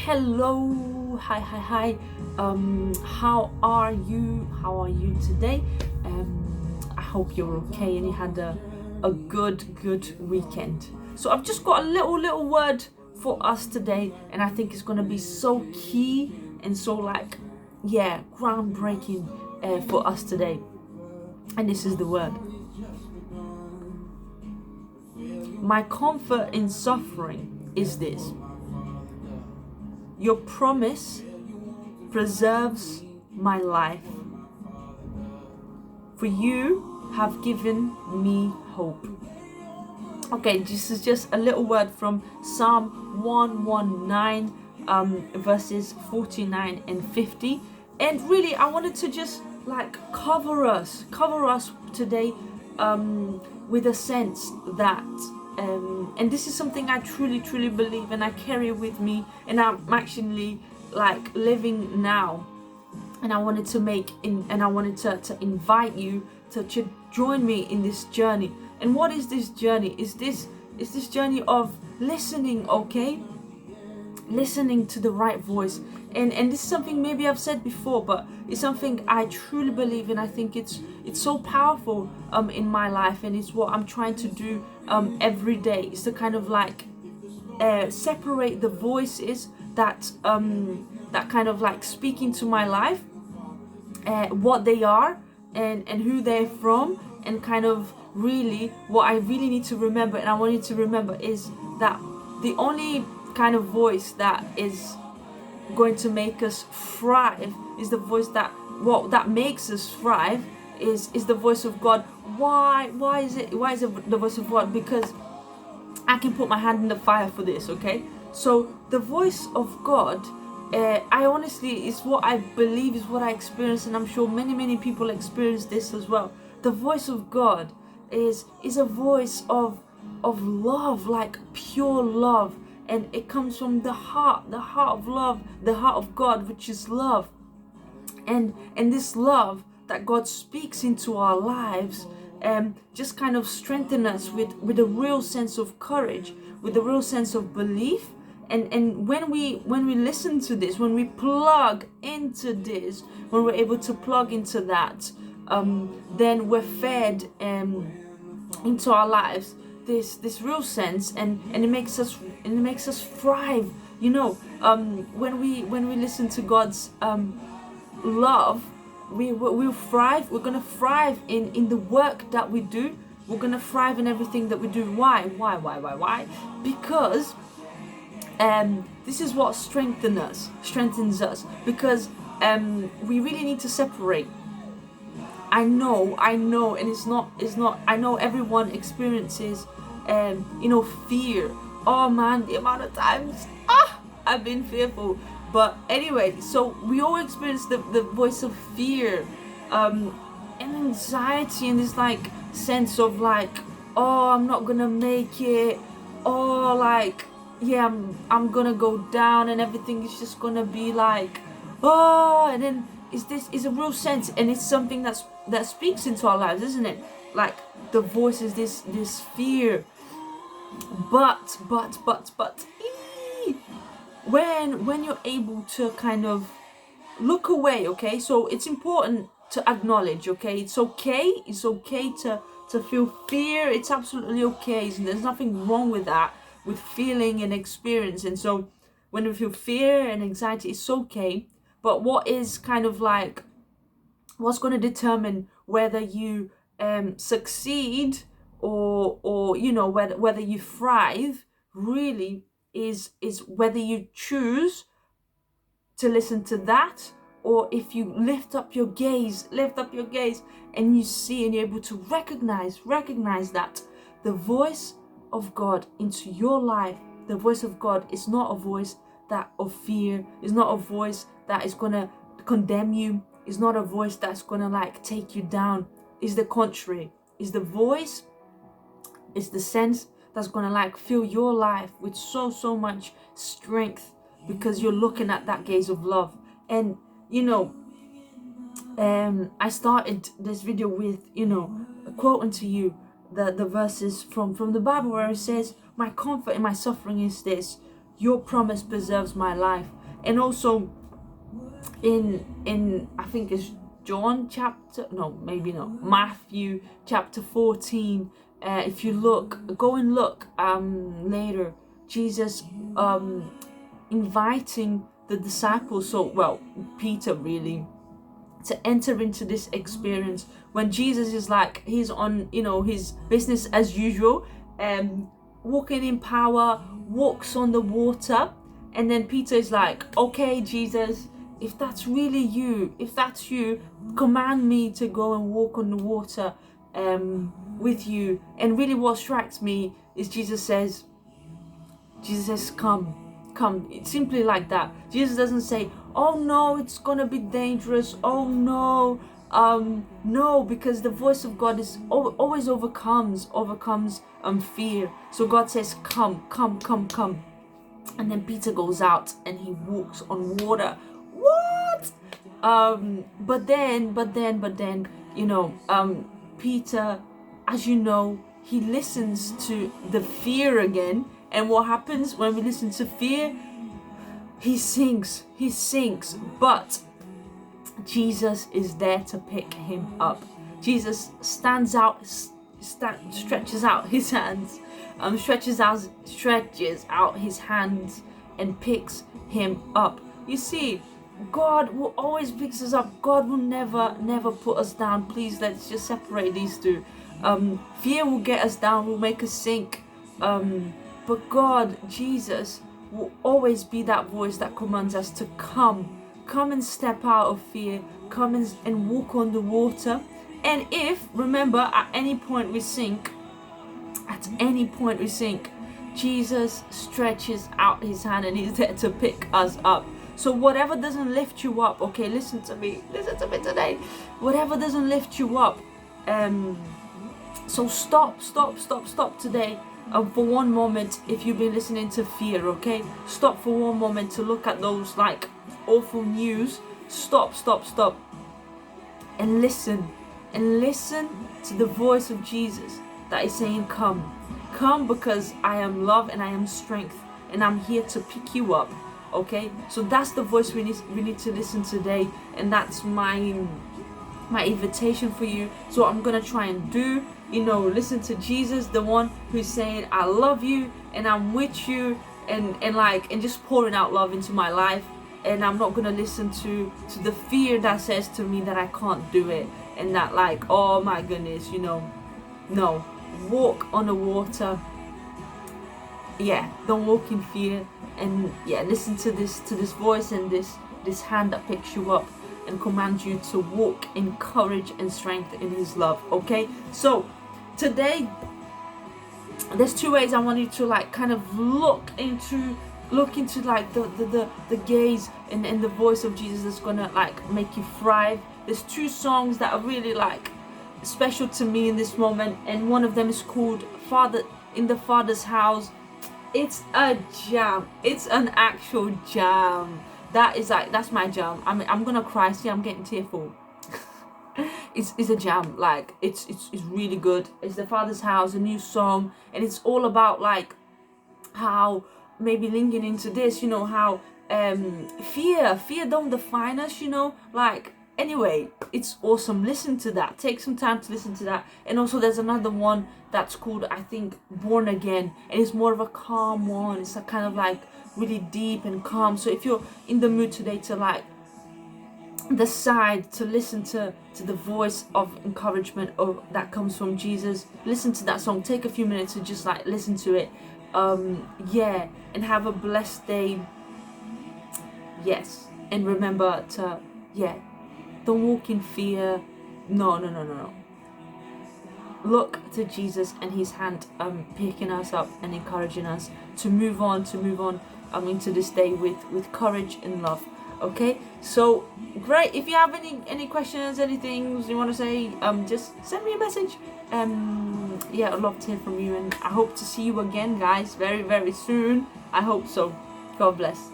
Hello, hi. How are you today? I hope you're okay and you had a good weekend. So I've just got a little word for us today, and I think it's gonna be so key and so groundbreaking for us today. And this is the word: my comfort in suffering is this. Your promise preserves my life, for you have given me hope. Okay, this is just a little word from Psalm 119, verses 49 and 50. And really, I wanted to just cover us today with a sense that and this is something I truly believe, and I carry with me, and I'm actually living now. And I wanted to invite you to join me in this journey. And what is this journey? Is this journey of listening, okay? Listening to the right voice. And this is something maybe I've said before, but it's something I truly believe, and I think it's so powerful in my life, and it's what I'm trying to do every day. Is to kind of separate the voices that kind of speak into my life, what they are and who they're from, and kind of really what I really need to remember, and I want you to remember, is that the only kind of voice that is going to make us thrive is the voice that makes us thrive is the voice of God. Why is it the voice of God? Because I can put my hand in the fire for this, okay? So the voice of God, I honestly, is what I believe, is what I experience, and I'm sure many people experience this as well. The voice of God is a voice of love, like pure love, and it comes from the heart of love, the heart of God, which is love. And this love that God speaks into our lives just kind of strengthen us with a real sense of courage, with a real sense of belief. And when we listen to this, when we plug into this, when we're able to plug into that, then we're fed into our lives this real sense, and it makes us thrive. You know, when we listen to God's love, we'll thrive. We're gonna thrive in the work that we do. We're gonna thrive in everything that we do. Why? Because this is what strengthens us. Because we really need to separate. I know, and it's not. I know everyone experiences, fear. Oh man, the amount of times I've been fearful. But anyway, so we all experience the voice of fear, and anxiety, and this sense of oh, I'm not gonna make it, or I'm gonna go down, and everything is just gonna be oh, and then is a real sense, and it's something that speaks into our lives, isn't it? The voice is this fear, but when you're able to kind of look away, okay? So it's important to acknowledge, okay? It's okay to feel fear. It's absolutely okay. There's nothing wrong with that, with feeling and experience. And so when we feel fear and anxiety, it's okay. But what is kind of what's going to determine whether you succeed or whether you thrive really is whether you choose to listen to that, or if you lift up your gaze and you see, and you're able to recognize that the voice of God into your life, the voice of God is not a voice that of fear, is not a voice that is gonna condemn you, is not a voice that's gonna take you down. Is the contrary. Is the voice, is the sense that's gonna fill your life with so much strength, because you're looking at that gaze of love. And I started this video with quoting to you the verses from the Bible, where it says, my comfort in my suffering is this: your promise preserves my life. And also in I think it's John chapter, no, maybe not, Matthew chapter 14, if you go and look later, Jesus inviting the disciples, so well, Peter really, to enter into this experience when Jesus is like, he's on, his business as usual, walking in power, walks on the water, and then Peter is like, okay, Jesus, if that's really you, if that's you, command me to go and walk on the water with you. And really what strikes me is Jesus says, come. It's simply like that. Jesus doesn't say, oh no, it's gonna be dangerous, oh no, no, because the voice of God is always overcomes fear. So God says, come. And then Peter goes out and he walks on water. What? But then, Peter, as you know, he listens to the fear again. And what happens when we listen to fear? He sinks. But Jesus is there to pick him up. Jesus stretches out his hands, stretches out his hands and picks him up. You see, God will always pick us up. God will never put us down. Please, let's just separate these two. Fear will get us down, will make us sink. But God, Jesus, will always be that voice that commands us to come and step out of fear, come and walk on the water. And if, remember, at any point we sink, Jesus stretches out his hand and he's there to pick us up. So whatever doesn't lift you up, okay, listen to me today. Whatever doesn't lift you up, so stop today. For one moment, if you've been listening to fear, okay, stop for one moment to look at those like awful news. Stop and listen to the voice of Jesus that is saying, come because I am love and I am strength and I'm here to pick you up. Okay, so that's the voice we need to listen today, and that's my invitation for you. So I'm gonna try and do, listen to Jesus, the one who's saying, I love you and I'm with you, and just pouring out love into my life. And I'm not gonna listen to the fear that says to me that I can't do it, and that like, oh my goodness, no, walk on the water. Yeah, don't walk in fear, and listen to this voice and this hand that picks you up and commands you to walk in courage and strength in his love. Okay, so today there's two ways I want you to like kind of look into like the gaze and the voice of Jesus that's gonna like make you thrive. There's two songs that are really like special to me in this moment, and one of them is called In the Father's House. It's a jam. It's an actual jam. That's my jam. I'm gonna cry. See, I'm getting tearful. It's a jam. Like it's really good. It's The Father's House, a new song, and it's all about like how, maybe linking into this, how fear don't define us, like. Anyway, it's awesome. Listen to that. Take some time to listen to that. And also there's another one that's called, I think, Born Again. And it's more of a calm one. It's a kind of like really deep and calm. So if you're in the mood today to like decide to listen to the voice of encouragement that comes from Jesus, listen to that song. Take a few minutes to just like listen to it. And have a blessed day. Yes. And remember to, don't walk in fear. No. Look to Jesus and his hand picking us up and encouraging us to move on into this day with courage and love. Okay, so great. If you have any questions, anything you want to say, just send me a message. I'd love to hear from you, and I hope to see you again, guys, very, very soon. I hope so. God bless.